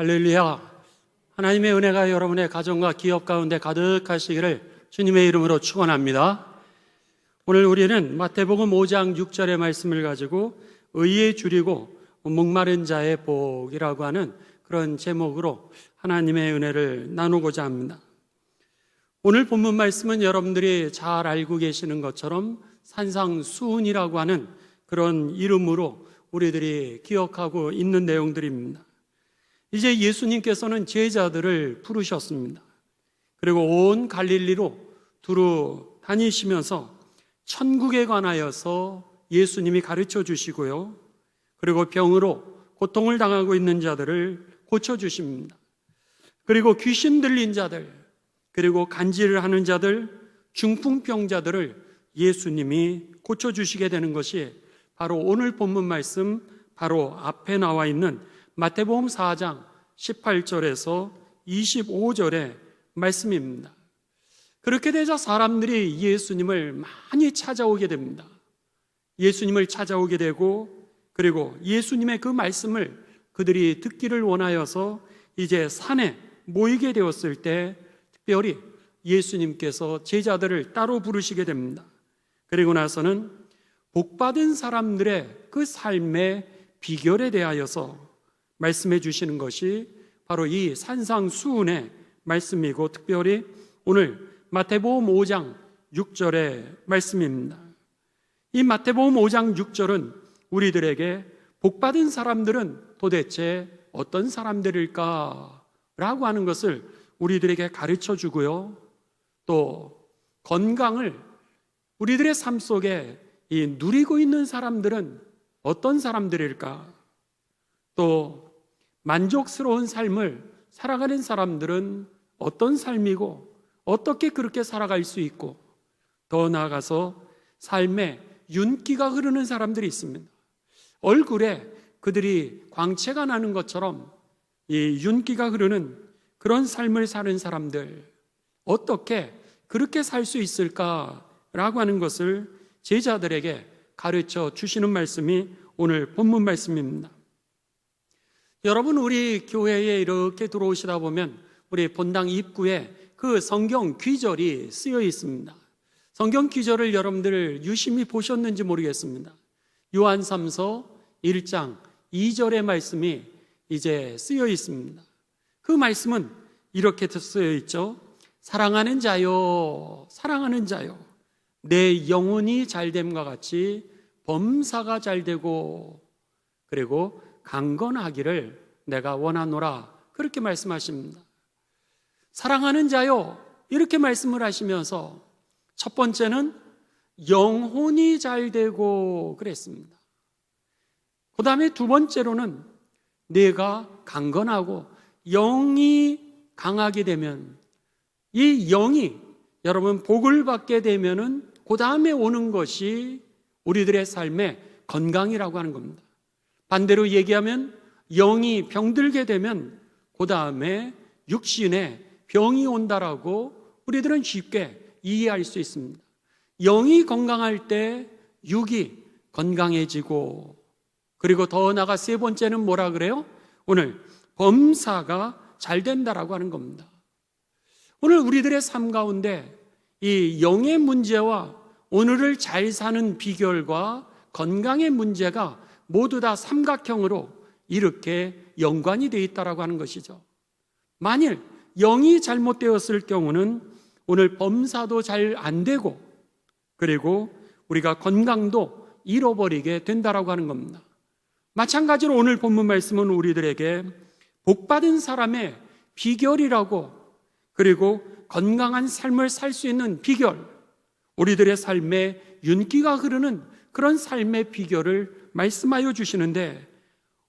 할렐루야. 하나님의 은혜가 여러분의 가정과 기업 가운데 가득하시기를 주님의 이름으로 축원합니다. 오늘 우리는 마태복음 5장 6절의 말씀을 가지고 의에 줄이고 목마른 자의 복이라고 하는 그런 제목으로 하나님의 은혜를 나누고자 합니다. 오늘 본문 말씀은 여러분들이 잘 알고 계시는 것처럼 산상수훈이라고 하는 그런 이름으로 우리들이 기억하고 있는 내용들입니다. 이제 예수님께서는 제자들을 부르셨습니다. 그리고 온 갈릴리로 두루 다니시면서 천국에 관하여서 예수님이 가르쳐 주시고요. 그리고 병으로 고통을 당하고 있는 자들을 고쳐주십니다. 그리고 귀신 들린 자들, 그리고 간질을 하는 자들, 중풍병자들을 예수님이 고쳐주시게 되는 것이 바로 오늘 본문 말씀 바로 앞에 나와 있는 마태복음 4장 18절에서 25절의 말씀입니다. 그렇게 되자 사람들이 예수님을 많이 찾아오게 됩니다. 예수님을 찾아오게 되고 그리고 예수님의 그 말씀을 그들이 듣기를 원하여서 이제 산에 모이게 되었을 때 특별히 예수님께서 제자들을 따로 부르시게 됩니다. 그리고 나서는 복받은 사람들의 그 삶의 비결에 대하여서 말씀해 주시는 것이 바로 이 산상수훈의 말씀이고 특별히 오늘 마태복음 5장 6절의 말씀입니다. 이 마태복음 5장 6절은 우리들에게 복받은 사람들은 도대체 어떤 사람들일까? 라고 하는 것을 우리들에게 가르쳐 주고요. 또 건강을 우리들의 삶 속에 누리고 있는 사람들은 어떤 사람들일까? 또 만족스러운 삶을 살아가는 사람들은 어떤 삶이고 어떻게 그렇게 살아갈 수 있고 더 나아가서 삶에 윤기가 흐르는 사람들이 있습니다. 얼굴에 그들이 광채가 나는 것처럼 이 윤기가 흐르는 그런 삶을 사는 사람들 어떻게 그렇게 살 수 있을까라고 하는 것을 제자들에게 가르쳐 주시는 말씀이 오늘 본문 말씀입니다. 여러분, 우리 교회에 이렇게 들어오시다 보면 우리 본당 입구에 그 성경 귀절이 쓰여 있습니다. 성경 귀절을 여러분들 유심히 보셨는지 모르겠습니다. 요한 3서 1장 2절의 말씀이 이제 쓰여 있습니다. 그 말씀은 이렇게 쓰여 있죠. 사랑하는 자요, 사랑하는 자요, 내 영혼이 잘됨과 같이 범사가 잘되고 그리고 강건하기를 내가 원하노라, 그렇게 말씀하십니다. 사랑하는 자요, 이렇게 말씀을 하시면서 첫 번째는 영혼이 잘되고 그랬습니다. 그 다음에 두 번째로는 내가 강건하고 영이 강하게 되면 이 영이 여러분 복을 받게 되면은 그 다음에 오는 것이 우리들의 삶의 건강이라고 하는 겁니다. 반대로 얘기하면 영이 병들게 되면 그 다음에 육신에 병이 온다라고 우리들은 쉽게 이해할 수 있습니다. 영이 건강할 때 육이 건강해지고 그리고 더 나아가 세 번째는 뭐라 그래요? 오늘 범사가 잘 된다라고 하는 겁니다. 오늘 우리들의 삶 가운데 이 영의 문제와 오늘을 잘 사는 비결과 건강의 문제가 모두 다 삼각형으로 이렇게 연관이 되어 있다라고 하는 것이죠. 만일 영이 잘못되었을 경우는 오늘 범사도 잘 안 되고 그리고 우리가 건강도 잃어버리게 된다라고 하는 겁니다. 마찬가지로 오늘 본문 말씀은 우리들에게 복받은 사람의 비결이라고 그리고 건강한 삶을 살 수 있는 비결, 우리들의 삶에 윤기가 흐르는 그런 삶의 비결을 말씀하여 주시는데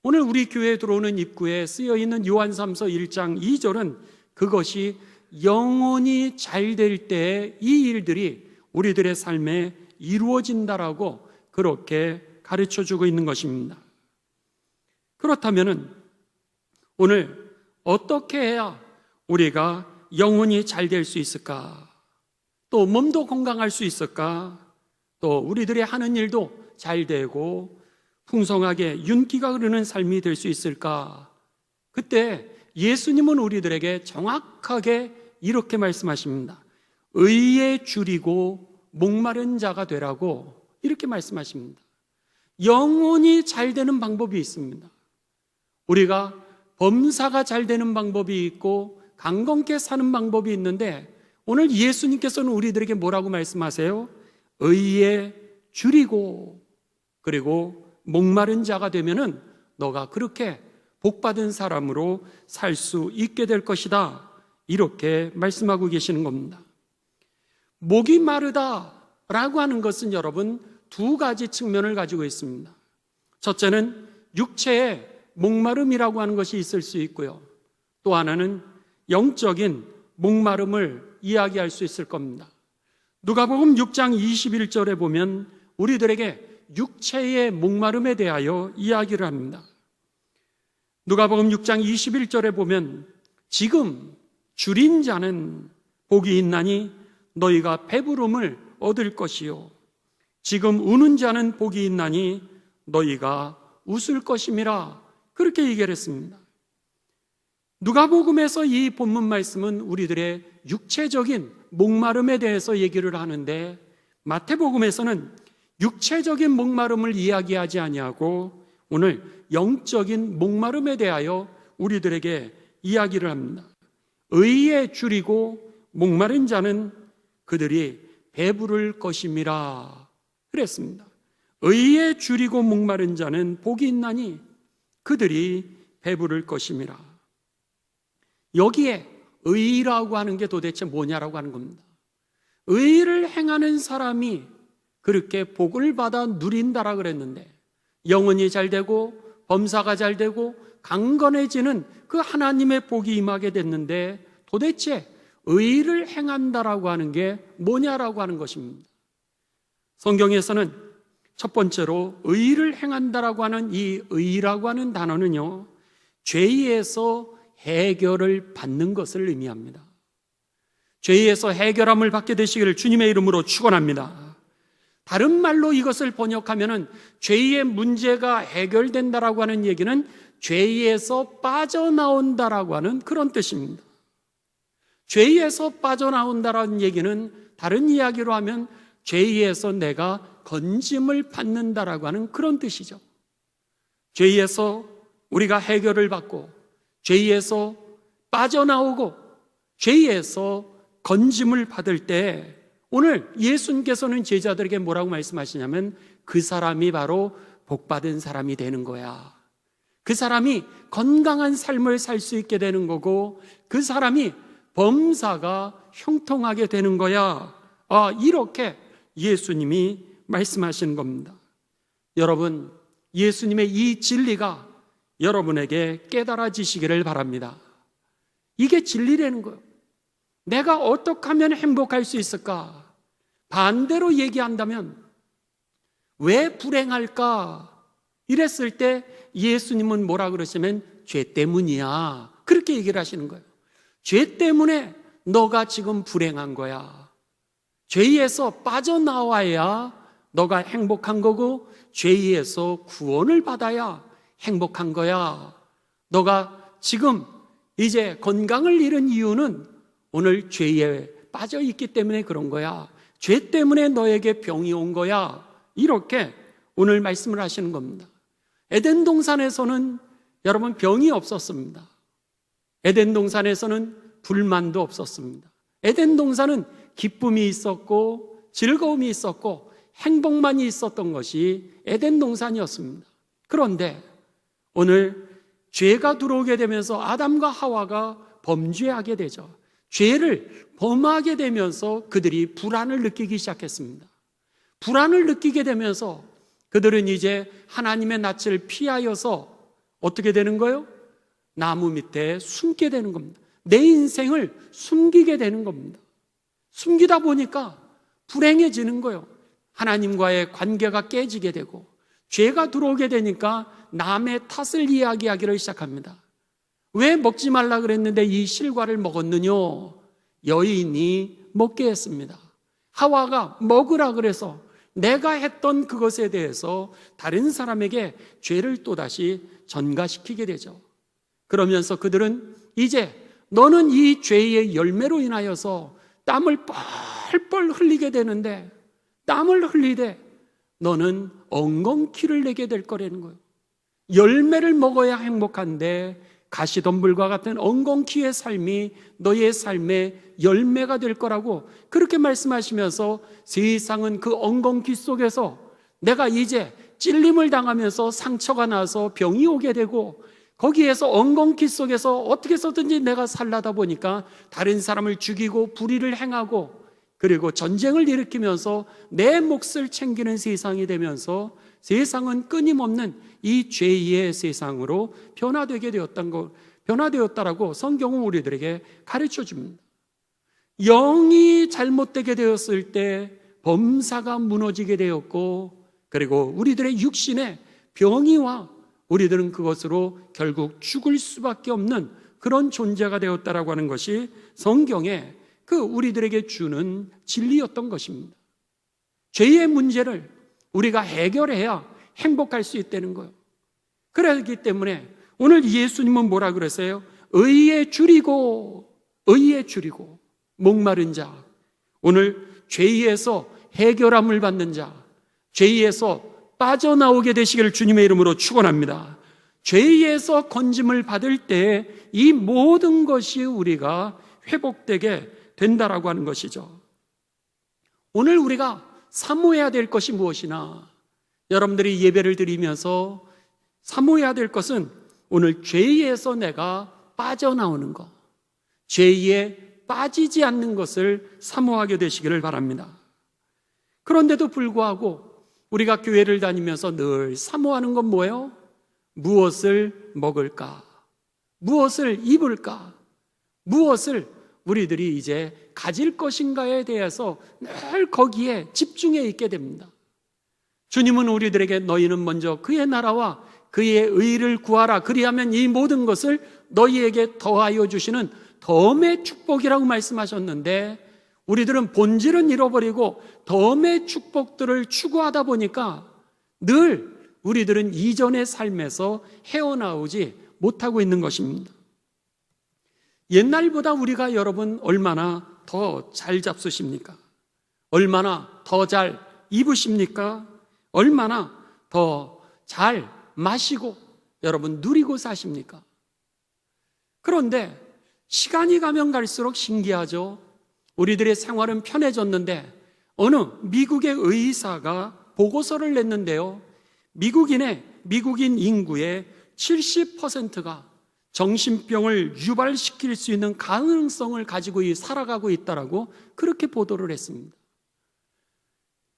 오늘 우리 교회에 들어오는 입구에 쓰여 있는 요한 3서 1장 2절은 그것이 영혼이 잘 될 때 이 일들이 우리들의 삶에 이루어진다라고 그렇게 가르쳐 주고 있는 것입니다. 그렇다면 오늘 어떻게 해야 우리가 영혼이 잘 될 수 있을까? 또 몸도 건강할 수 있을까? 또 우리들이 하는 일도 잘 되고 풍성하게 윤기가 흐르는 삶이 될 수 있을까? 그때 예수님은 우리들에게 정확하게 이렇게 말씀하십니다. 의에 줄이고 목마른 자가 되라고 이렇게 말씀하십니다. 영혼이 잘 되는 방법이 있습니다. 우리가 범사가 잘 되는 방법이 있고 강건케 사는 방법이 있는데, 오늘 예수님께서는 우리들에게 뭐라고 말씀하세요? 의에 줄이고, 그리고 목마른 자가 되면은 너가 그렇게 복받은 사람으로 살 수 있게 될 것이다, 이렇게 말씀하고 계시는 겁니다. 목이 마르다라고 하는 것은 여러분 두 가지 측면을 가지고 있습니다. 첫째는 육체의 목마름이라고 하는 것이 있을 수 있고요, 또 하나는 영적인 목마름을 이야기할 수 있을 겁니다. 누가복음 6장 21절에 보면 우리들에게 육체의 목마름에 대하여 이야기를 합니다. 누가복음 6장 21절에 보면 지금 줄인 자는 복이 있나니 너희가 배부름을 얻을 것이요, 지금 우는 자는 복이 있나니 너희가 웃을 것임이라, 그렇게 얘기를 했습니다. 누가복음에서 이 본문 말씀은 우리들의 육체적인 목마름에 대해서 얘기를 하는데, 마태복음에서는 육체적인 목마름을 이야기하지 아니하고 오늘 영적인 목마름에 대하여 우리들에게 이야기를 합니다. 의에 줄이고 목마른 자는 그들이 배부를 것임이라 그랬습니다. 의에 줄이고 목마른 자는 복이 있나니 그들이 배부를 것임이라. 여기에 의라고 하는 게 도대체 뭐냐라고 하는 겁니다. 의를 행하는 사람이 그렇게 복을 받아 누린다라 그랬는데, 영혼이 잘 되고 범사가 잘 되고 강건해지는 그 하나님의 복이 임하게 됐는데, 도대체 의를 행한다라고 하는 게 뭐냐라고 하는 것입니다. 성경에서는 첫 번째로 의를 행한다라고 하는 이 의라고 하는 단어는요, 죄에서 해결을 받는 것을 의미합니다. 죄에서 해결함을 받게 되시기를 주님의 이름으로 축원합니다. 다른 말로 이것을 번역하면은 죄의 문제가 해결된다라고 하는 얘기는 죄에서 빠져나온다라고 하는 그런 뜻입니다. 죄에서 빠져나온다라는 얘기는 다른 이야기로 하면 죄에서 내가 건짐을 받는다라고 하는 그런 뜻이죠. 죄에서 우리가 해결을 받고 죄에서 빠져나오고 죄에서 건짐을 받을 때, 오늘 예수님께서는 제자들에게 뭐라고 말씀하시냐면 그 사람이 바로 복받은 사람이 되는 거야. 그 사람이 건강한 삶을 살 수 있게 되는 거고, 그 사람이 범사가 형통하게 되는 거야. 이렇게 예수님이 말씀하시는 겁니다. 여러분, 예수님의 이 진리가 여러분에게 깨달아지시기를 바랍니다. 이게 진리라는 거예요. 내가 어떻게 하면 행복할 수 있을까? 반대로 얘기한다면 왜 불행할까? 이랬을 때 예수님은 뭐라 그러시면 죄 때문이야, 그렇게 얘기를 하시는 거예요. 죄 때문에 너가 지금 불행한 거야. 죄에서 빠져나와야 너가 행복한 거고, 죄에서 구원을 받아야 행복한 거야. 너가 지금 이제 건강을 잃은 이유는 오늘 죄에 빠져 있기 때문에 그런 거야. 죄 때문에 너에게 병이 온 거야. 이렇게 오늘 말씀을 하시는 겁니다. 에덴 동산에서는 여러분 병이 없었습니다. 에덴 동산에서는 불만도 없었습니다. 에덴 동산은 기쁨이 있었고 즐거움이 있었고 행복만이 있었던 것이 에덴 동산이었습니다. 그런데 오늘 죄가 들어오게 되면서 아담과 하와가 범죄하게 되죠. 죄를 범하게 되면서 그들이 불안을 느끼기 시작했습니다. 불안을 느끼게 되면서 그들은 이제 하나님의 낯을 피하여서 어떻게 되는 거예요? 나무 밑에 숨게 되는 겁니다. 내 인생을 숨기게 되는 겁니다. 숨기다 보니까 불행해지는 거예요. 하나님과의 관계가 깨지게 되고, 죄가 들어오게 되니까 남의 탓을 이야기하기를 시작합니다. 왜 먹지 말라 그랬는데 이 실과를 먹었느냐? 여인이 먹게 했습니다. 하와가 먹으라 그래서 내가 했던 그것에 대해서 다른 사람에게 죄를 또다시 전가시키게 되죠. 그러면서 그들은 이제 너는 이 죄의 열매로 인하여서 땀을 뻘뻘 흘리게 되는데, 땀을 흘리되 너는 엉겅퀴를 내게 될 거라는 거예요. 열매를 먹어야 행복한데 가시덤불과 같은 엉겅퀴의 삶이 너의 삶의 열매가 될 거라고 그렇게 말씀하시면서, 세상은 그 엉겅퀴 속에서 내가 이제 찔림을 당하면서 상처가 나서 병이 오게 되고, 거기에서 엉겅퀴 속에서 어떻게 해서든지 내가 살라다 보니까 다른 사람을 죽이고 불의를 행하고, 그리고 전쟁을 일으키면서 내 몫을 챙기는 세상이 되면서 세상은 끊임없는 이 죄의 세상으로 변화되었다라고 성경은 우리들에게 가르쳐 줍니다. 영이 잘못되게 되었을 때 범사가 무너지게 되었고, 그리고 우리들의 육신에 병이 와 우리들은 그것으로 결국 죽을 수밖에 없는 그런 존재가 되었다라고 하는 것이 성경에 그 우리들에게 주는 진리였던 것입니다. 죄의 문제를 우리가 해결해야 행복할 수 있다는 거예요. 그렇기 때문에 오늘 예수님은 뭐라 그러세요? 의에 줄이고 목마른 자, 오늘 죄에서 해결함을 받는 자, 죄에서 빠져나오게 되시기를 주님의 이름으로 축원합니다. 죄에서 건짐을 받을 때 이 모든 것이 우리가 회복되게 된다라고 하는 것이죠. 오늘 우리가 사모해야 될 것이 무엇이나, 여러분들이 예배를 드리면서 사모해야 될 것은 오늘 죄에서 내가 빠져나오는 것, 죄에 빠지지 않는 것을 사모하게 되시기를 바랍니다. 그런데도 불구하고 우리가 교회를 다니면서 늘 사모하는 건 뭐예요? 무엇을 먹을까? 무엇을 입을까? 무엇을 우리들이 이제 가질 것인가에 대해서 늘 거기에 집중해 있게 됩니다. 주님은 우리들에게 너희는 먼저 그의 나라와 그의 의를 구하라, 그리하면 이 모든 것을 너희에게 더하여 주시는 덤의 축복이라고 말씀하셨는데, 우리들은 본질은 잃어버리고 덤의 축복들을 추구하다 보니까 늘 우리들은 이전의 삶에서 헤어나오지 못하고 있는 것입니다. 옛날보다 우리가 여러분 얼마나 더 잘 잡수십니까? 얼마나 더 잘 입으십니까? 얼마나 더 잘 마시고 여러분 누리고 사십니까? 그런데 시간이 가면 갈수록 신기하죠. 우리들의 생활은 편해졌는데 어느 미국의 의사가 보고서를 냈는데요, 미국인 인구의 70%가 정신병을 유발시킬 수 있는 가능성을 가지고 살아가고 있다라고 그렇게 보도를 했습니다.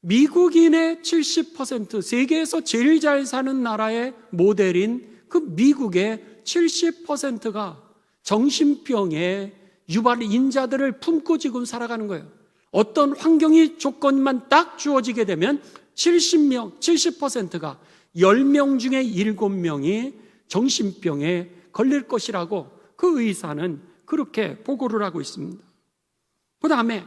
미국인의 70%, 세계에서 제일 잘 사는 나라의 모델인 그 미국의 70%가 정신병의 유발인자들을 품고 지금 살아가는 거예요. 어떤 환경이 조건만 딱 주어지게 되면 70%가 10명 중에 7명이 정신병에 걸릴 것이라고 그 의사는 그렇게 보고를 하고 있습니다. 그 다음에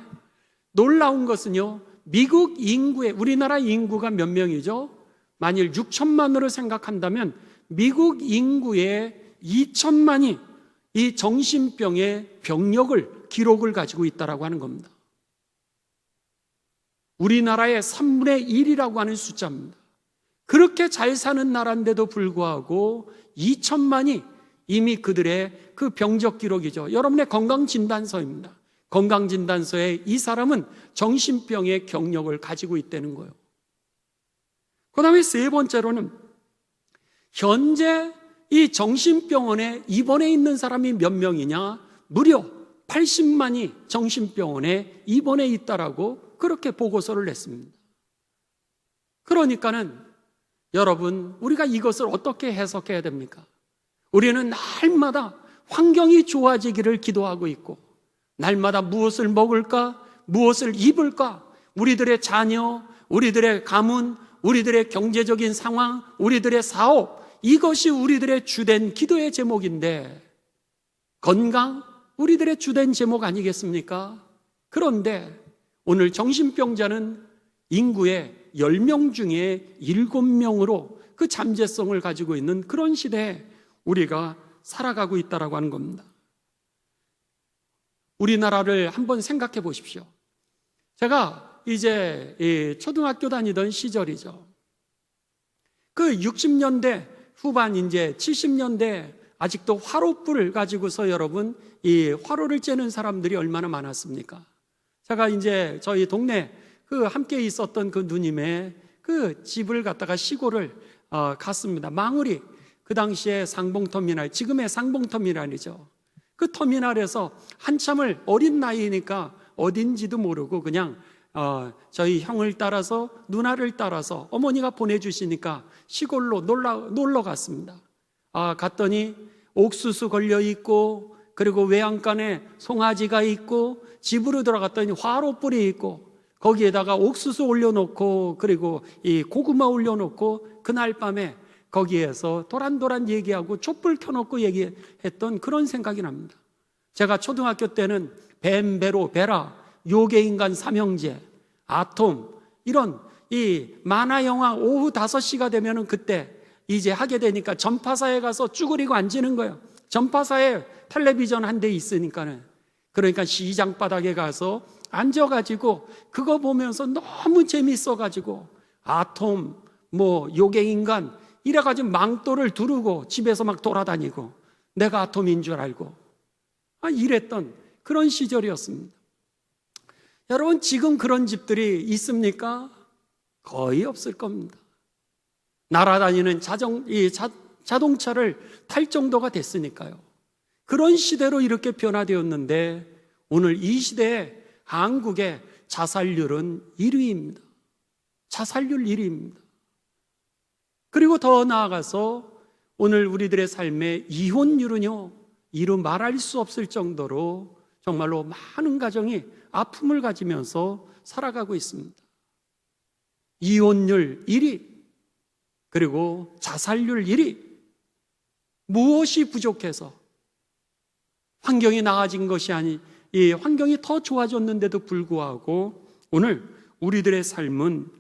놀라운 것은요, 미국 인구의, 우리나라 인구가 몇 명이죠? 만일 6천만으로 생각한다면 미국 인구의 2천만이 이 정신병의 병력을 기록을 가지고 있다라고 하는 겁니다. 우리나라의 3분의 1이라고 하는 숫자입니다. 그렇게 잘 사는 나라인데도 불구하고 2천만이 이미 그들의 그 병적 기록이죠. 여러분의 건강진단서입니다. 건강진단서에 이 사람은 정신병의 경력을 가지고 있다는 거예요. 그 다음에 세 번째로는 현재 이 정신병원에 입원해 있는 사람이 몇 명이냐? 무려 80만이 정신병원에 입원해 있다라고 그렇게 보고서를 냈습니다. 그러니까는 여러분, 우리가 이것을 어떻게 해석해야 됩니까? 우리는 날마다 환경이 좋아지기를 기도하고 있고, 날마다 무엇을 먹을까? 무엇을 입을까? 우리들의 자녀, 우리들의 가문, 우리들의 경제적인 상황, 우리들의 사업, 이것이 우리들의 주된 기도의 제목인데, 건강, 우리들의 주된 제목 아니겠습니까? 그런데 오늘 정신병자는 인구의 10명 중에 7명으로 그 잠재성을 가지고 있는 그런 시대에 우리가 살아가고 있다라고 하는 겁니다. 우리나라를 한번 생각해 보십시오. 제가 이제 초등학교 다니던 시절이죠. 그 60년대 후반, 이제 70년대 아직도 화로불을 가지고서 여러분 이 화로를 쬐는 사람들이 얼마나 많았습니까? 제가 이제 저희 동네 그 함께 있었던 그 누님의 그 집을 갖다가 시골을 갔습니다. 망우리, 그 당시에 상봉터미널, 지금의 상봉터미널이죠. 그 터미널에서 한참을 어린 나이니까 어딘지도 모르고 그냥 저희 형을 따라서, 누나를 따라서 어머니가 보내주시니까 시골로 놀러 갔습니다. 갔더니 옥수수 걸려 있고, 그리고 외양간에 송아지가 있고, 집으로 들어갔더니 화로불이 있고, 거기에다가 옥수수 올려놓고, 그리고 이 고구마 올려놓고, 그날 밤에 거기에서 도란도란 얘기하고 촛불 켜놓고 얘기했던 그런 생각이 납니다. 제가 초등학교 때는 뱀, 베로, 베라, 요괴인간 삼형제, 아톰, 이런 이 만화 영화 오후 5시가 되면은 그때 이제 하게 되니까 전파사에 가서 쭈그리고 앉는 거예요. 전파사에 텔레비전 한 대 있으니까는. 그러니까 시장 바닥에 가서 앉아가지고 그거 보면서 너무 재밌어가지고 아톰, 뭐 요괴인간 이래가지고 망토를 두르고 집에서 막 돌아다니고 내가 아톰인 줄 알고 이랬던 그런 시절이었습니다. 여러분, 지금 그런 집들이 있습니까? 거의 없을 겁니다. 날아다니는 자동차를 탈 정도가 됐으니까요. 그런 시대로 이렇게 변화되었는데 오늘 이 시대에 한국의 자살률은 1위입니다. 자살률 1위입니다. 그리고 더 나아가서 오늘 우리들의 삶의 이혼율은요, 이루 말할 수 없을 정도로 정말로 많은 가정이 아픔을 가지면서 살아가고 있습니다. 이혼율 1위, 그리고 자살률 1위. 무엇이 부족해서 환경이 나아진 것이 아니, 이 환경이 더 좋아졌는데도 불구하고 오늘 우리들의 삶은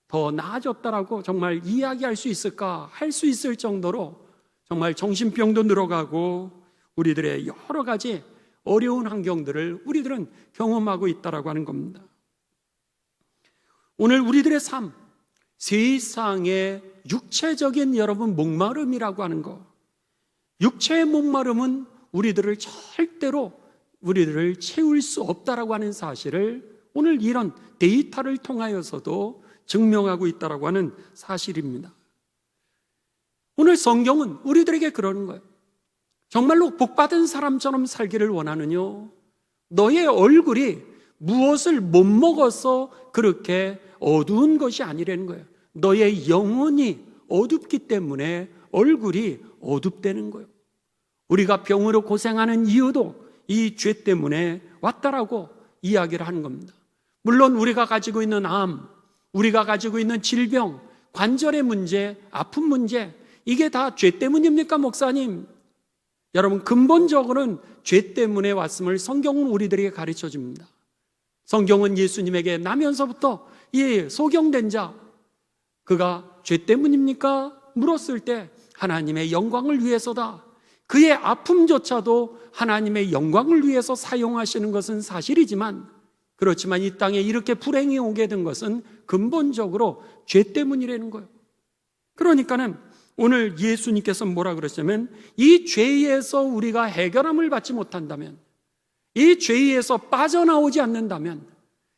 더 나아졌다라고 정말 이야기할 수 있을까? 할 수 있을 정도로 정말 정신병도 늘어가고 우리들의 여러 가지 어려운 환경들을 우리들은 경험하고 있다라고 하는 겁니다. 오늘 우리들의 삶, 세상의 육체적인 여러분 목마름이라고 하는 것, 육체의 목마름은 우리들을 채울 수 없다라고 하는 사실을 오늘 이런 데이터를 통하여서도 증명하고 있다라고 하는 사실입니다. 오늘 성경은 우리들에게 그러는 거예요. 정말로 복받은 사람처럼 살기를 원하느뇨? 너의 얼굴이 무엇을 못 먹어서 그렇게 어두운 것이 아니라는 거예요. 너의 영혼이 어둡기 때문에 얼굴이 어둡다는 거예요. 우리가 병으로 고생하는 이유도 이 죄 때문에 왔다라고 이야기를 하는 겁니다. 물론 우리가 가지고 있는 암, 우리가 가지고 있는 질병, 관절의 문제, 아픈 문제, 이게 다 죄 때문입니까, 목사님? 여러분, 근본적으로는 죄 때문에 왔음을 성경은 우리들에게 가르쳐 줍니다. 성경은 예수님에게 나면서부터 이 소경된 자, 그가 죄 때문입니까? 물었을 때 하나님의 영광을 위해서다. 그의 아픔조차도 하나님의 영광을 위해서 사용하시는 것은 사실이지만, 그렇지만 이 땅에 이렇게 불행이 오게 된 것은 근본적으로 죄 때문이라는 거예요. 그러니까는 오늘 예수님께서 뭐라 그러시냐면, 이 죄에서 우리가 해결함을 받지 못한다면, 이 죄에서 빠져나오지 않는다면,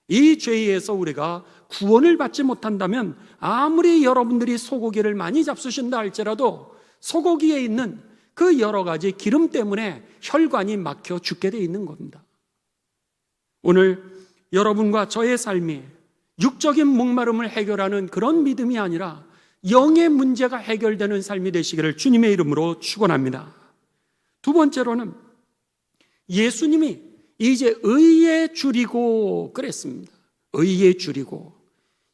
이 죄에서 우리가 구원을 받지 못한다면, 아무리 여러분들이 소고기를 많이 잡수신다 할지라도 소고기에 있는 그 여러 가지 기름 때문에 혈관이 막혀 죽게 되어 있는 겁니다. 오늘 여러분과 저의 삶이 육적인 목마름을 해결하는 그런 믿음이 아니라 영의 문제가 해결되는 삶이 되시기를 주님의 이름으로 축원합니다. 두 번째로는 예수님이 이제 의에 줄이고 그랬습니다. 의에 줄이고.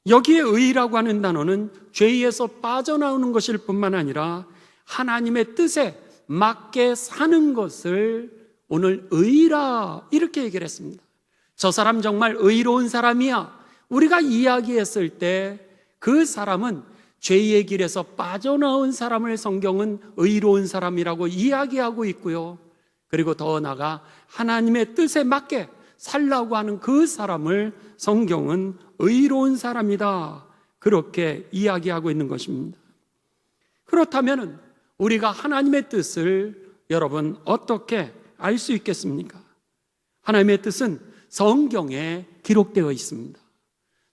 여기에 의라고 하는 단어는 죄에서 빠져나오는 것일 뿐만 아니라 하나님의 뜻에 맞게 사는 것을 오늘 의라 이렇게 얘기를 했습니다. 저 사람 정말 의로운 사람이야. 우리가 이야기했을 때 그 사람은 죄의 길에서 빠져나온 사람을 성경은 의로운 사람이라고 이야기하고 있고요. 그리고 더 나아가 하나님의 뜻에 맞게 살라고 하는 그 사람을 성경은 의로운 사람이다, 그렇게 이야기하고 있는 것입니다. 그렇다면 우리가 하나님의 뜻을 여러분 어떻게 알 수 있겠습니까? 하나님의 뜻은 성경에 기록되어 있습니다.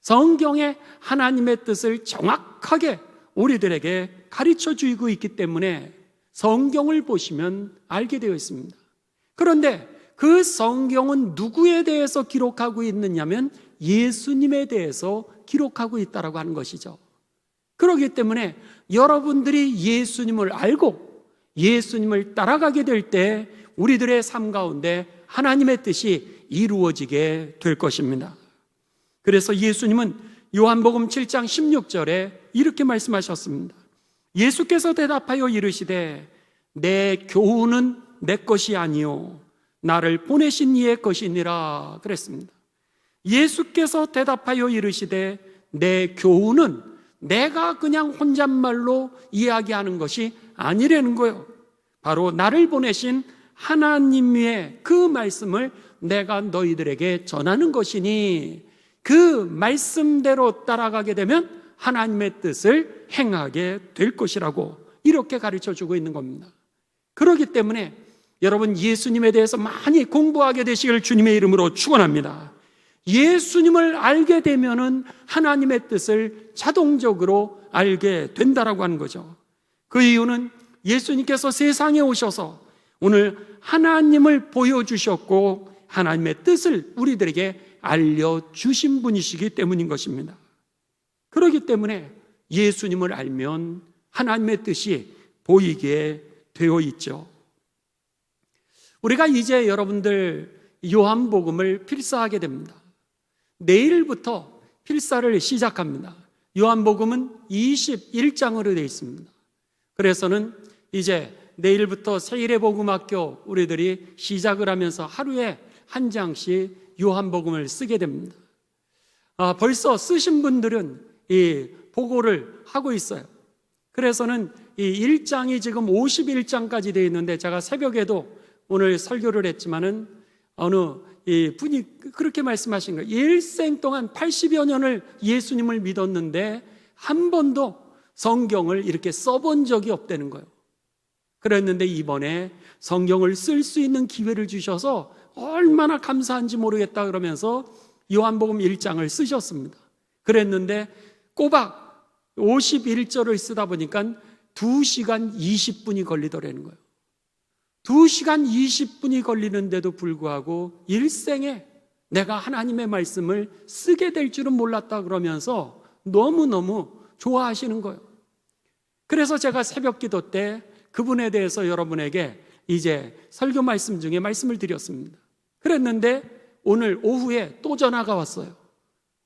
성경에 하나님의 뜻을 정확하게 우리들에게 가르쳐 주고 있기 때문에 성경을 보시면 알게 되어 있습니다. 그런데 그 성경은 누구에 대해서 기록하고 있느냐면 예수님에 대해서 기록하고 있다라고 하는 것이죠. 그렇기 때문에 여러분들이 예수님을 알고 예수님을 따라가게 될 때 우리들의 삶 가운데 하나님의 뜻이 이루어지게 될 것입니다. 그래서 예수님은 요한복음 7장 16절에 이렇게 말씀하셨습니다. 예수께서 대답하여 이르시되 내 교훈은 내 것이 아니요 나를 보내신 이의 것이니라 그랬습니다. 예수께서 대답하여 이르시되 내 교훈은 내가 그냥 혼잣말로 이야기하는 것이 아니라는 거예요. 바로 나를 보내신 하나님의 그 말씀을 내가 너희들에게 전하는 것이니 그 말씀대로 따라가게 되면 하나님의 뜻을 행하게 될 것이라고 이렇게 가르쳐 주고 있는 겁니다. 그렇기 때문에 여러분 예수님에 대해서 많이 공부하게 되시길 주님의 이름으로 축원합니다. 예수님을 알게 되면은 하나님의 뜻을 자동적으로 알게 된다라고 하는 거죠. 그 이유는 예수님께서 세상에 오셔서 오늘 하나님을 보여주셨고 하나님의 뜻을 우리들에게 알려주신 분이시기 때문인 것입니다. 그렇기 때문에 예수님을 알면 하나님의 뜻이 보이게 되어 있죠. 우리가 이제 여러분들 요한복음을 필사하게 됩니다. 내일부터 필사를 시작합니다. 요한복음은 21장으로 되어 있습니다. 그래서는 이제 내일부터 세일의복음학교 우리들이 시작을 하면서 하루에 한 장씩 요한복음을 쓰게 됩니다. 벌써 쓰신 분들은 이 보고를 하고 있어요. 그래서는 이 1장이 지금 51장까지 되어 있는데 제가 새벽에도 오늘 설교를 했지만은 어느 이 분이 그렇게 말씀하신 거예요. 일생 동안 80여 년을 예수님을 믿었는데 한 번도 성경을 이렇게 써본 적이 없다는 거예요. 그랬는데 이번에 성경을 쓸 수 있는 기회를 주셔서 얼마나 감사한지 모르겠다 그러면서 요한복음 1장을 쓰셨습니다. 그랬는데 꼬박 51절을 쓰다 보니까 2시간 20분이 걸리더라는 거예요. 2시간 20분이 걸리는데도 불구하고 일생에 내가 하나님의 말씀을 쓰게 될 줄은 몰랐다 그러면서 너무너무 좋아하시는 거예요. 그래서 제가 새벽 기도 때 그분에 대해서 여러분에게 이제 설교 말씀 중에 말씀을 드렸습니다. 그랬는데 오늘 오후에 또 전화가 왔어요.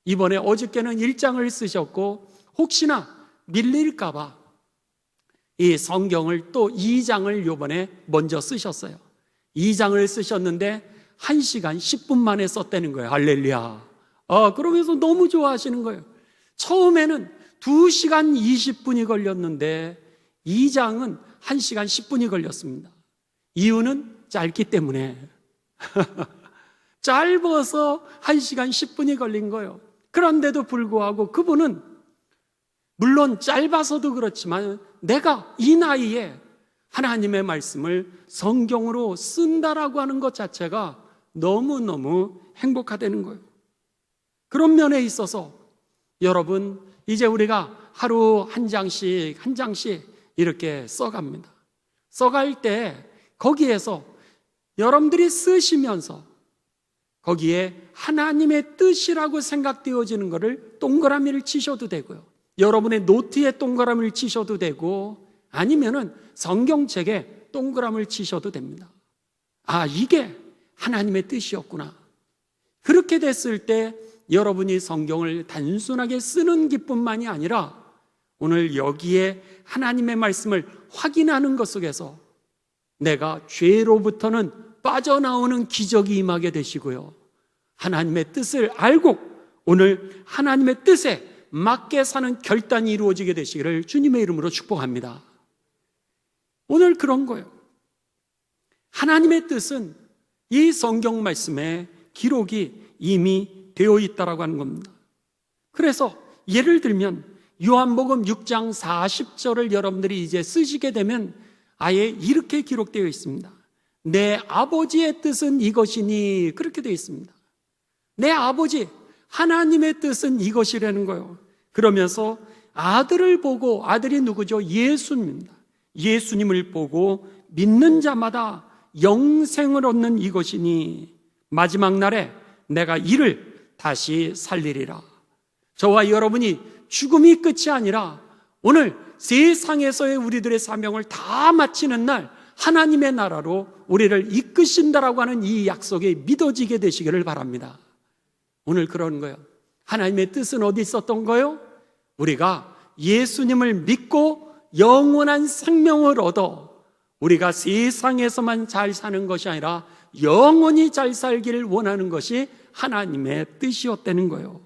이번에 어저께는 1장을 쓰셨고 혹시나 밀릴까 봐 이 성경을 또 2장을 요번에 먼저 쓰셨어요. 2장을 쓰셨는데 1시간 10분 만에 썼다는 거예요. 할렐루야. 그러면서 너무 좋아하시는 거예요. 처음에는 2시간 20분이 걸렸는데 2장은 1시간 10분이 걸렸습니다. 이유는 짧기 때문에 짧아서 1시간 10분이 걸린 거예요. 그런데도 불구하고 그분은 물론 짧아서도 그렇지만 내가 이 나이에 하나님의 말씀을 성경으로 쓴다라고 하는 것 자체가 너무너무 행복하다는 거예요. 그런 면에 있어서 여러분 이제 우리가 하루 한 장씩 한 장씩 이렇게 써갑니다. 써갈 때 거기에서 여러분들이 쓰시면서 거기에 하나님의 뜻이라고 생각되어지는 것을 동그라미를 치셔도 되고요. 여러분의 노트에 동그라미를 치셔도 되고 아니면은 성경책에 동그라미를 치셔도 됩니다. 이게 하나님의 뜻이었구나. 그렇게 됐을 때 여러분이 성경을 단순하게 쓰는 기쁨만이 아니라 오늘 여기에 하나님의 말씀을 확인하는 것 속에서 내가 죄로부터는 빠져나오는 기적이 임하게 되시고요. 하나님의 뜻을 알고 오늘 하나님의 뜻에 맞게 사는 결단이 이루어지게 되시기를 주님의 이름으로 축복합니다. 오늘 그런 거예요. 하나님의 뜻은 이 성경 말씀에 기록이 이미 되어 있다라고 하는 겁니다. 그래서 예를 들면 요한복음 6장 40절을 여러분들이 이제 쓰시게 되면 아예 이렇게 기록되어 있습니다. 내 아버지의 뜻은 이것이니, 그렇게 되어 있습니다. 내 아버지 하나님의 뜻은 이것이라는 거예요. 그러면서 아들을 보고, 아들이 누구죠? 예수님입니다. 예수님을 보고 믿는 자마다 영생을 얻는 이것이니 마지막 날에 내가 이를 다시 살리리라. 저와 여러분이 죽음이 끝이 아니라 오늘 세상에서의 우리들의 사명을 다 마치는 날 하나님의 나라로 우리를 이끄신다라고 하는 이 약속이 믿어지게 되시기를 바랍니다. 오늘 그런 거예요. 하나님의 뜻은 어디 있었던 거예요? 우리가 예수님을 믿고 영원한 생명을 얻어 우리가 세상에서만 잘 사는 것이 아니라 영원히 잘 살기를 원하는 것이 하나님의 뜻이었다는 거예요.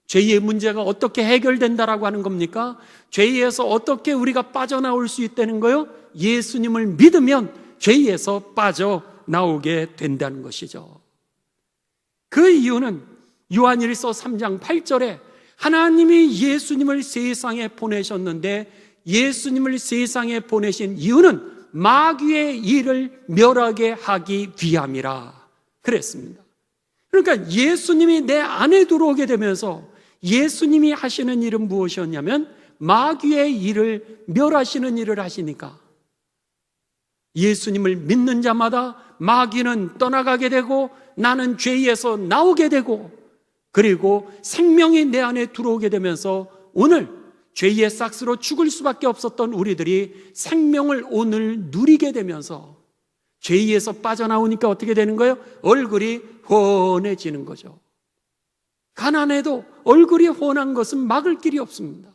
죄의 문제가 어떻게 해결된다라고 하는 겁니까? 죄에서 어떻게 우리가 빠져나올 수 있다는 거예요? 예수님을 믿으면 죄에서 빠져나오게 된다는 것이죠. 그 이유는 요한일서 3장 8절에 하나님이 예수님을 세상에 보내셨는데 예수님을 세상에 보내신 이유는 마귀의 일을 멸하게 하기 위함이라 그랬습니다. 그러니까 예수님이 내 안에 들어오게 되면서 예수님이 하시는 일은 무엇이었냐면 마귀의 일을 멸하시는 일을 하시니까 예수님을 믿는 자마다 마귀는 떠나가게 되고 나는 죄에서 나오게 되고 그리고 생명이 내 안에 들어오게 되면서 오늘 죄의 싹스로 죽을 수밖에 없었던 우리들이 생명을 오늘 누리게 되면서 죄에서 빠져나오니까 어떻게 되는 거예요? 얼굴이 훤해지는 거죠. 가난해도 얼굴이 훤한 것은 막을 길이 없습니다.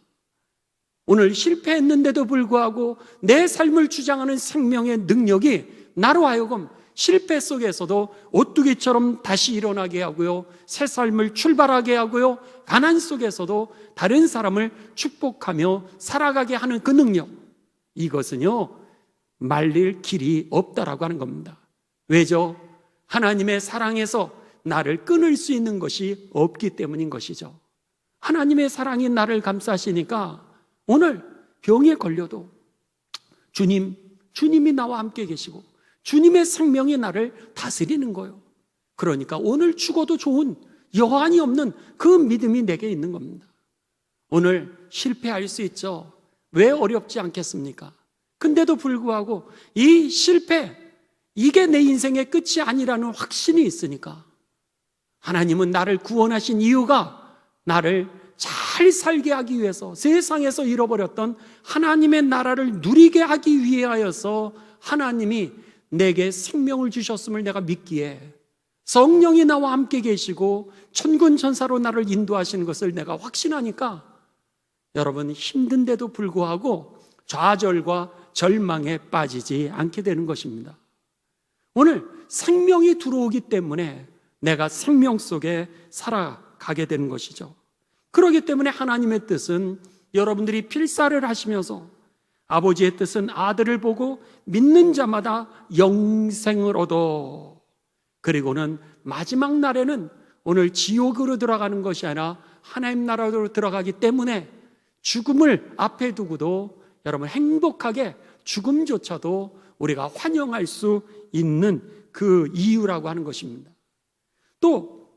오늘 실패했는데도 불구하고 내 삶을 주장하는 생명의 능력이 나로 하여금 실패 속에서도 오뚜기처럼 다시 일어나게 하고요, 새 삶을 출발하게 하고요, 가난 속에서도 다른 사람을 축복하며 살아가게 하는 그 능력, 이것은요 말릴 길이 없다라고 하는 겁니다. 왜죠? 하나님의 사랑에서 나를 끊을 수 있는 것이 없기 때문인 것이죠. 하나님의 사랑이 나를 감싸시니까 오늘 병에 걸려도 주님이 나와 함께 계시고 주님의 생명이 나를 다스리는 거예요. 그러니까 오늘 죽어도 좋은 여한이 없는 그 믿음이 내게 있는 겁니다. 오늘 실패할 수 있죠. 왜 어렵지 않겠습니까? 근데도 불구하고 이 실패, 이게 내 인생의 끝이 아니라는 확신이 있으니까 하나님은 나를 구원하신 이유가 나를 잘 살게 하기 위해서, 세상에서 잃어버렸던 하나님의 나라를 누리게 하기 위하여서 하나님이 내게 생명을 주셨음을 내가 믿기에 성령이 나와 함께 계시고 천군 천사로 나를 인도하시는 것을 내가 확신하니까 여러분 힘든데도 불구하고 좌절과 절망에 빠지지 않게 되는 것입니다. 오늘 생명이 들어오기 때문에 내가 생명 속에 살아가게 되는 것이죠. 그렇기 때문에 하나님의 뜻은 여러분들이 필사를 하시면서 아버지의 뜻은 아들을 보고 믿는 자마다 영생을 얻어, 그리고는 마지막 날에는 오늘 지옥으로 들어가는 것이 아니라 하나님 나라로 들어가기 때문에 죽음을 앞에 두고도 여러분 행복하게 죽음조차도 우리가 환영할 수 있는 그 이유라고 하는 것입니다. 또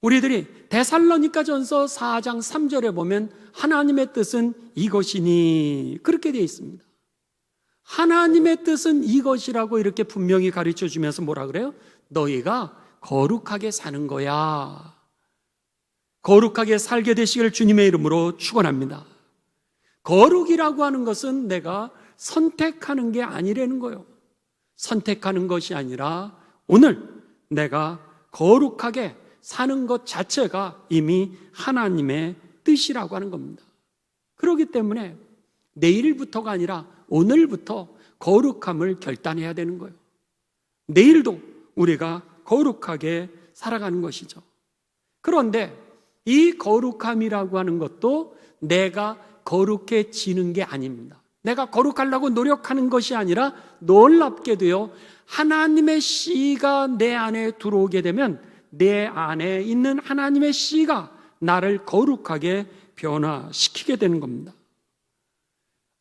우리들이 데살로니가전서 4장 3절에 보면 하나님의 뜻은 이것이니 그렇게 되어 있습니다. 하나님의 뜻은 이것이라고 이렇게 분명히 가르쳐 주면서 뭐라 그래요? 너희가 거룩하게 사는 거야. 거룩하게 살게 되시기를 주님의 이름으로 축원합니다. 거룩이라고 하는 것은 내가 선택하는 게 아니라는 거예요. 선택하는 것이 아니라 오늘 내가 거룩하게 사는 것 자체가 이미 하나님의 뜻이라고 하는 겁니다. 그렇기 때문에 내일부터가 아니라 오늘부터 거룩함을 결단해야 되는 거예요. 내일도 우리가 거룩하게 살아가는 것이죠. 그런데 이 거룩함이라고 하는 것도 내가 거룩해지는 게 아닙니다. 내가 거룩하려고 노력하는 것이 아니라 놀랍게도요, 하나님의 씨가 내 안에 들어오게 되면 내 안에 있는 하나님의 씨가 나를 거룩하게 변화시키게 되는 겁니다.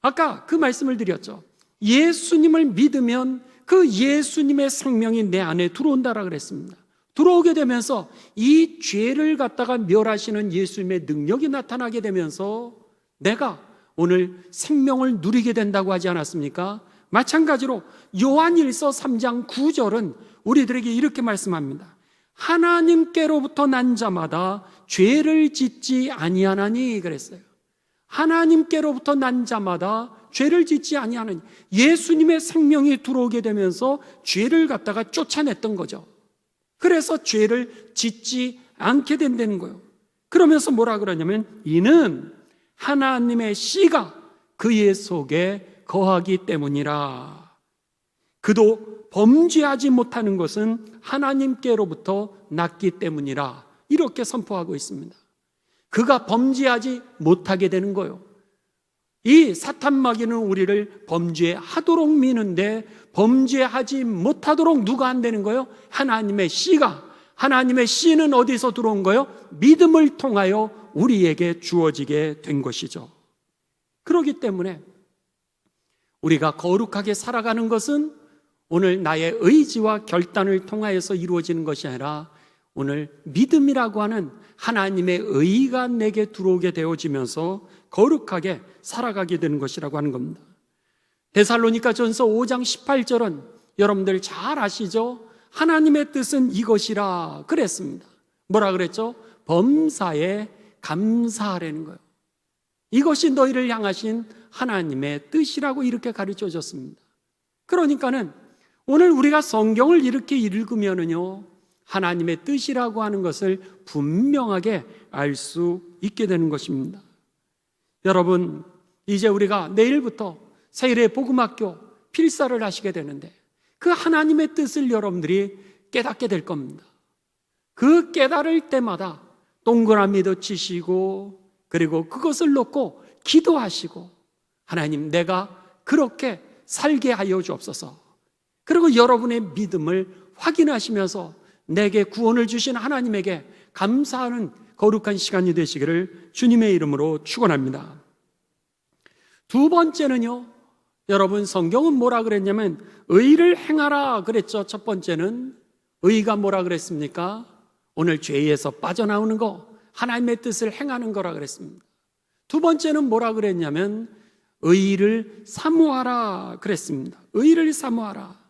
아까 그 말씀을 드렸죠. 예수님을 믿으면 그 예수님의 생명이 내 안에 들어온다라고 그랬습니다. 들어오게 되면서 이 죄를 갖다가 멸하시는 예수님의 능력이 나타나게 되면서 내가 오늘 생명을 누리게 된다고 하지 않았습니까? 마찬가지로 요한일서 3장 9절은 우리들에게 이렇게 말씀합니다. 하나님께로부터 난 자마다 죄를 짓지 아니하나니 그랬어요. 하나님께로부터 난 자마다 죄를 짓지 아니하나니, 예수님의 생명이 들어오게 되면서 죄를 갖다가 쫓아냈던 거죠. 그래서 죄를 짓지 않게 된다는 거예요. 그러면서 뭐라 그러냐면 이는 하나님의 씨가 그의 속에 거하기 때문이라. 그도 범죄하지 못하는 것은 하나님께로부터 났기 때문이라. 이렇게 선포하고 있습니다. 그가 범죄하지 못하게 되는 거예요. 이 사탄 마귀는 우리를 범죄하도록 미는데 범죄하지 못하도록 누가 안 되는 거예요? 하나님의 씨가. 하나님의 씨는 어디서 들어온 거예요? 믿음을 통하여 우리에게 주어지게 된 것이죠. 그렇기 때문에 우리가 거룩하게 살아가는 것은 오늘 나의 의지와 결단을 통하여서 이루어지는 것이 아니라 오늘 믿음이라고 하는 하나님의 의가 내게 들어오게 되어지면서 거룩하게 살아가게 되는 것이라고 하는 겁니다. 데살로니가전서 5장 18절은 여러분들 잘 아시죠? 하나님의 뜻은 이것이라 그랬습니다. 뭐라 그랬죠? 범사에 감사하라는 거예요. 이것이 너희를 향하신 하나님의 뜻이라고 이렇게 가르쳐 줬습니다. 그러니까는 오늘 우리가 성경을 이렇게 읽으면은요, 하나님의 뜻이라고 하는 것을 분명하게 알 수 있게 되는 것입니다. 여러분, 이제 우리가 내일부터 세일의 복음학교 필사를 하시게 되는데 그 하나님의 뜻을 여러분들이 깨닫게 될 겁니다. 그 깨달을 때마다 동그라미도 치시고 그리고 그것을 놓고 기도하시고 하나님, 내가 그렇게 살게 하여 주옵소서. 그리고 여러분의 믿음을 확인하시면서 내게 구원을 주신 하나님에게 감사하는 거룩한 시간이 되시기를 주님의 이름으로 축원합니다. 두 번째는요, 여러분 성경은 뭐라 그랬냐면 의를 행하라 그랬죠. 첫 번째는 의가 뭐라 그랬습니까? 오늘 죄에서 빠져나오는 거, 하나님의 뜻을 행하는 거라 그랬습니다. 두 번째는 뭐라 그랬냐면 의를 사모하라 그랬습니다. 의를 사모하라.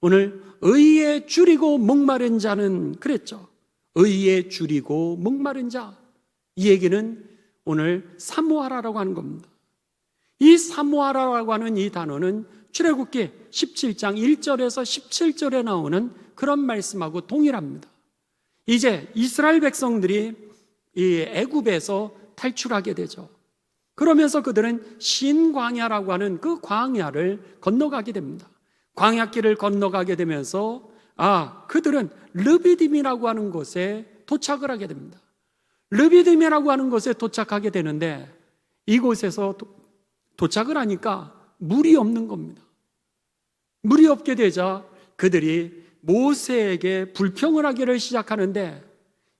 오늘 의에 줄이고 목마른 자는 그랬죠. 의에 줄이고 목마른 자, 이 얘기는 오늘 사모하라라고 하는 겁니다. 이 사모하라라고 하는 이 단어는 출애굽기 17장 1절에서 17절에 나오는 그런 말씀하고 동일합니다. 이제 이스라엘 백성들이 이 애굽에서 탈출하게 되죠. 그러면서 그들은 신광야라고 하는 그 광야를 건너가게 됩니다. 광야길을 건너가게 되면서 그들은 르비딤이라고 하는 곳에 도착을 하게 됩니다. 르비딤이라고 하는 곳에 도착하게 되는데 이곳에서 도착을 하니까 물이 없는 겁니다. 물이 없게 되자 그들이 모세에게 불평을 하기를 시작하는데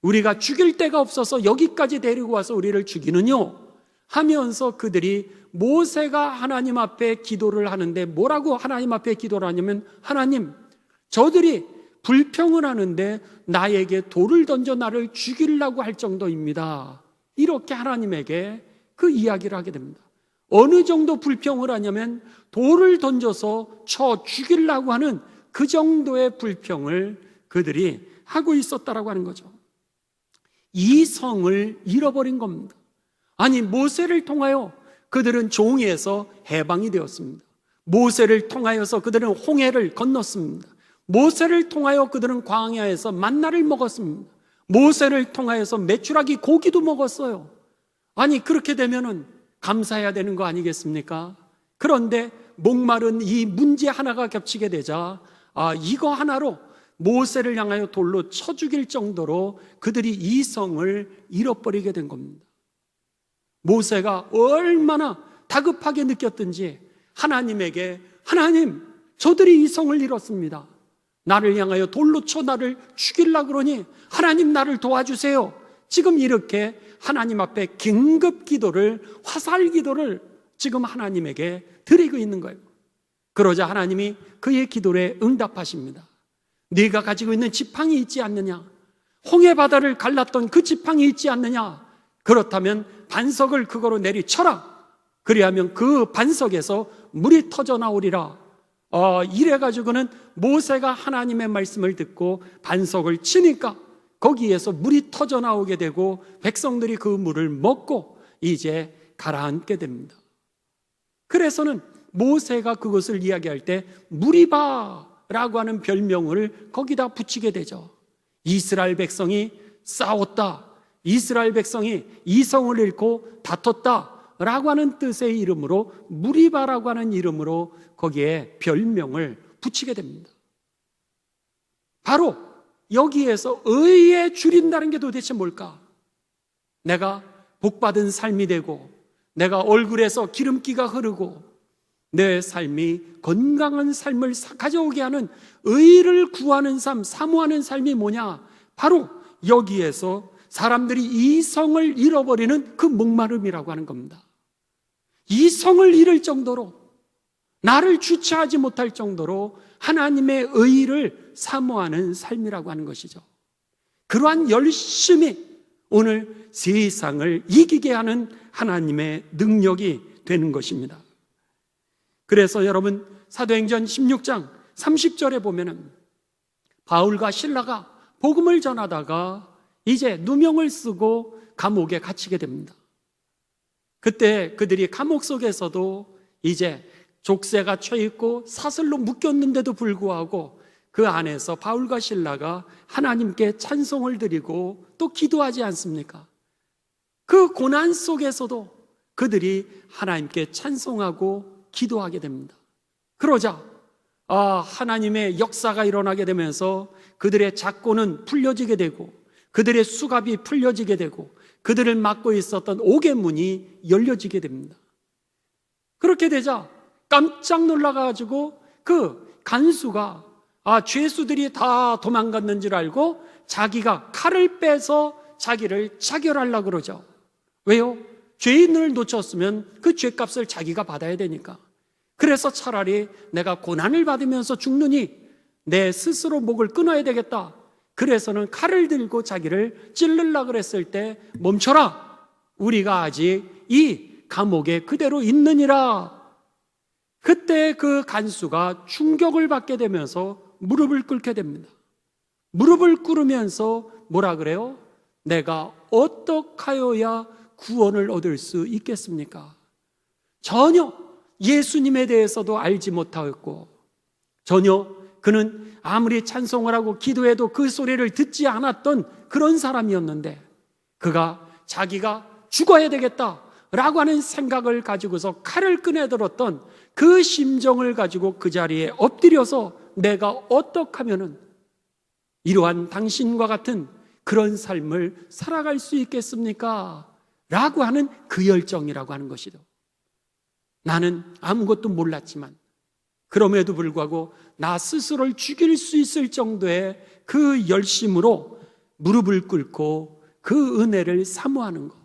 우리가 죽일 데가 없어서 여기까지 데리고 와서 우리를 죽이느뇨 하면서 그들이 모세가 하나님 앞에 기도를 하는데 뭐라고 하나님 앞에 기도를 하냐면 하나님, 저들이 불평을 하는데 나에게 돌을 던져 나를 죽이려고 할 정도입니다. 이렇게 하나님에게 그 이야기를 하게 됩니다. 어느 정도 불평을 하냐면 돌을 던져서 쳐 죽이려고 하는 그 정도의 불평을 그들이 하고 있었다라고 하는 거죠. 이성을 잃어버린 겁니다. 아니, 모세를 통하여 그들은 종에서 해방이 되었습니다. 모세를 통하여서 그들은 홍해를 건넜습니다. 모세를 통하여 그들은 광야에서 만나를 먹었습니다. 모세를 통하여서 메추라기 고기도 먹었어요. 아니, 그렇게 되면은 감사해야 되는 거 아니겠습니까? 그런데 목마른 이 문제 하나가 겹치게 되자 이거 하나로 모세를 향하여 돌로 쳐 죽일 정도로 그들이 이성을 잃어버리게 된 겁니다. 모세가 얼마나 다급하게 느꼈든지 하나님에게, 하나님, 저들이 이성을 잃었습니다. 나를 향하여 돌로 쳐 나를 죽이려고 그러니 하나님 나를 도와주세요. 지금 이렇게 하나님 앞에 긴급 기도를, 화살 기도를 지금 하나님에게 드리고 있는 거예요. 그러자 하나님이 그의 기도에 응답하십니다. 네가 가지고 있는 지팡이 있지 않느냐? 홍해 바다를 갈랐던 그 지팡이 있지 않느냐? 그렇다면 반석을 그거로 내리쳐라. 그리하면 그 반석에서 물이 터져 나오리라. 이래가지고는 모세가 하나님의 말씀을 듣고 반석을 치니까 거기에서 물이 터져 나오게 되고 백성들이 그 물을 먹고 이제 가라앉게 됩니다. 그래서는 모세가 그것을 이야기할 때 무리바라고 하는 별명을 거기다 붙이게 되죠. 이스라엘 백성이 싸웠다, 이스라엘 백성이 이성을 잃고 다퉜다 라고 하는 뜻의 이름으로, 무리바라고 하는 이름으로 거기에 별명을 붙이게 됩니다. 바로 여기에서 의에 줄인다는 게 도대체 뭘까? 내가 복받은 삶이 되고, 내가 얼굴에서 기름기가 흐르고, 내 삶이 건강한 삶을 가져오게 하는 의를 구하는 삶, 사모하는 삶이 뭐냐? 바로 여기에서 사람들이 이성을 잃어버리는 그 목마름이라고 하는 겁니다. 이성을 잃을 정도로, 나를 주체하지 못할 정도로 하나님의 의를 사모하는 삶이라고 하는 것이죠. 그러한 열심이 오늘 세상을 이기게 하는 하나님의 능력이 되는 것입니다. 그래서 여러분, 사도행전 16장 30절에 보면은 바울과 실라가 복음을 전하다가 이제 누명을 쓰고 감옥에 갇히게 됩니다. 그때 그들이 감옥 속에서도 이제 족쇄가 쳐있고 사슬로 묶였는데도 불구하고 그 안에서 바울과 실라가 하나님께 찬송을 드리고 또 기도하지 않습니까? 그 고난 속에서도 그들이 하나님께 찬송하고 기도하게 됩니다. 그러자 하나님의 역사가 일어나게 되면서 그들의 작고는 풀려지게 되고, 그들의 수갑이 풀려지게 되고, 그들을 막고 있었던 옥의 열려지게 됩니다. 그렇게 되자 깜짝 놀라가지고 그 간수가 죄수들이 다 도망갔는 줄 알고 자기가 칼을 빼서 자기를 자결하려고 그러죠. 왜요? 죄인을 놓쳤으면 그 죄값을 자기가 받아야 되니까. 그래서 차라리 내가 고난을 받으면서 죽느니 내 스스로 목을 끊어야 되겠다. 그래서는 칼을 들고 자기를 찌르려고 그랬을 때, 멈춰라, 우리가 아직 이 감옥에 그대로 있느니라. 그때 그 간수가 충격을 받게 되면서 무릎을 꿇게 됩니다. 무릎을 꿇으면서 뭐라 그래요? 내가 어떡하여야 구원을 얻을 수 있겠습니까? 전혀 예수님에 대해서도 알지 못하였고, 전혀 그는 아무리 찬송을 하고 기도해도 그 소리를 듣지 않았던 그런 사람이었는데, 그가 자기가 죽어야 되겠다라고 하는 생각을 가지고서 칼을 꺼내들었던 그 심정을 가지고 그 자리에 엎드려서 내가 어떻게 하면은 이러한 당신과 같은 그런 삶을 살아갈 수 있겠습니까? 라고 하는 그 열정이라고 하는 것이죠. 나는 아무것도 몰랐지만 그럼에도 불구하고 나 스스로를 죽일 수 있을 정도의 그 열심으로 무릎을 꿇고 그 은혜를 사모하는 것,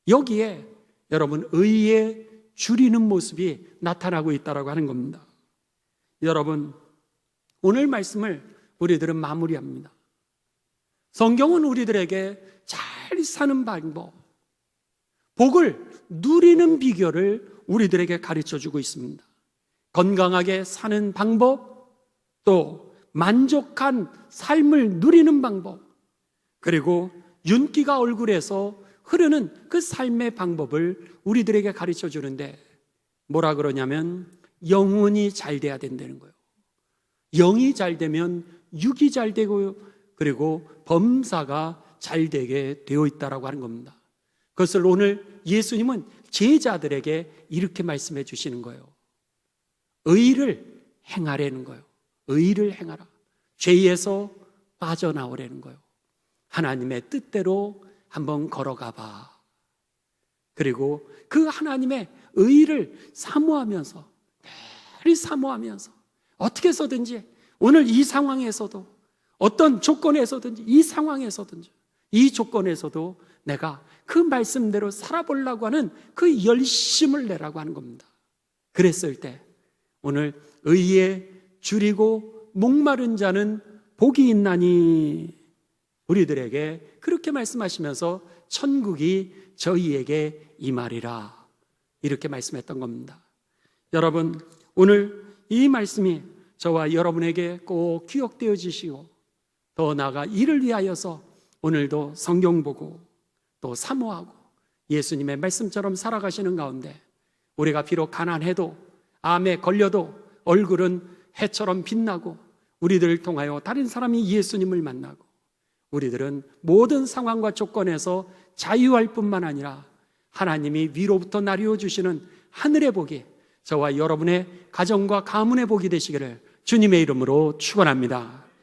여기에 여러분 의에 줄이는 모습이 나타나고 있다고 하는 겁니다. 여러분, 오늘 말씀을 우리들은 마무리합니다. 성경은 우리들에게 잘 사는 방법, 복을 누리는 비결을 우리들에게 가르쳐주고 있습니다. 건강하게 사는 방법, 또 만족한 삶을 누리는 방법, 그리고 윤기가 얼굴에서 흐르는 그 삶의 방법을 우리들에게 가르쳐 주는데, 뭐라 그러냐면 영혼이 잘 돼야 된다는 거예요. 영이 잘 되면 육이 잘 되고, 그리고 범사가 잘 되게 되어 있다라고 하는 겁니다. 그것을 오늘 예수님은 제자들에게 이렇게 말씀해 주시는 거예요. 의를 행하라는 거예요. 의를 행하라. 죄에서 빠져나오라는 거예요. 하나님의 뜻대로 한번 걸어가 봐. 그리고 그 하나님의 의의를 사모하면서, 매일 사모하면서 어떻게 해서든지 오늘 이 상황에서도, 어떤 조건에서든지, 이 상황에서든지, 이 조건에서도 내가 그 말씀대로 살아보려고 하는 그 열심을 내라고 하는 겁니다. 그랬을 때 오늘 의에 줄이고 목마른 자는 복이 있나니, 우리들에게 그렇게 말씀하시면서 천국이 저희에게 임하리라, 이렇게 말씀했던 겁니다. 여러분, 오늘 이 말씀이 저와 여러분에게 꼭 기억되어지시고, 더 나아가 이를 위하여서 오늘도 성경 보고 또 사모하고 예수님의 말씀처럼 살아가시는 가운데, 우리가 비록 가난해도, 암에 걸려도 얼굴은 해처럼 빛나고, 우리들을 통하여 다른 사람이 예수님을 만나고, 우리들은 모든 상황과 조건에서 자유할 뿐만 아니라 하나님이 위로부터 나뉘어 주시는 하늘의 복이 저와 여러분의 가정과 가문의 복이 되시기를 주님의 이름으로 축원합니다.